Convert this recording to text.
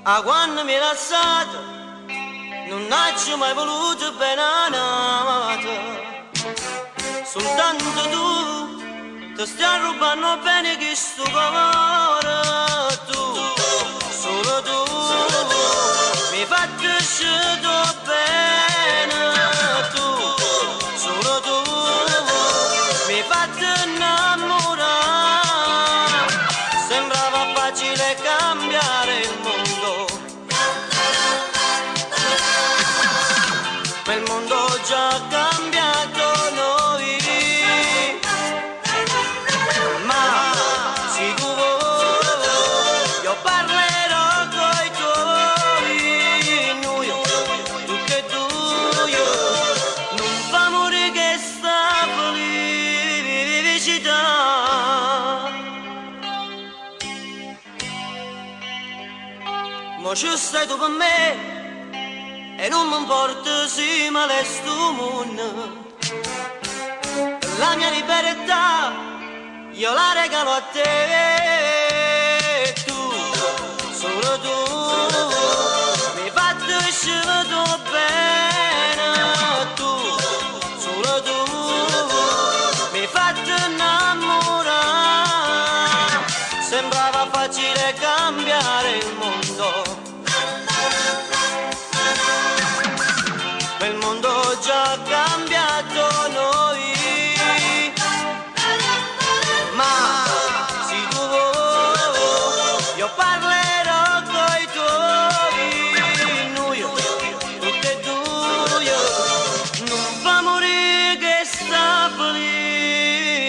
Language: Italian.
A quando mi hai lasciato, non hai mai voluto bene a un'amata. Soltanto tu, ti stai rubando bene che sto cuore. Tu, solo tu, mi hai fatto uscire bene. Tu, solo tu, mi hai fatto innamorare. Sembrava facile cambiare il mondo, ma il mondo già cambiato noi. Ma se tu vuoi, io parlerò coi tuoi. Noi, tutti e due, non fa morire che sta felicità. Ma ci stai tu per me e non mi importa se molesto il mondo. La mia libertà io la regalo a te. Tu, solo tu, mi hai fatto uscire bene. Tu, solo tu, mi hai fatto innamorare. Sembrava facile cambiare il mondo, ma il mondo già cambiato noi. Ma se tu vuoi, io parlerò coi tuoi. Noi, tutti e due, non fa morire che sta felicità.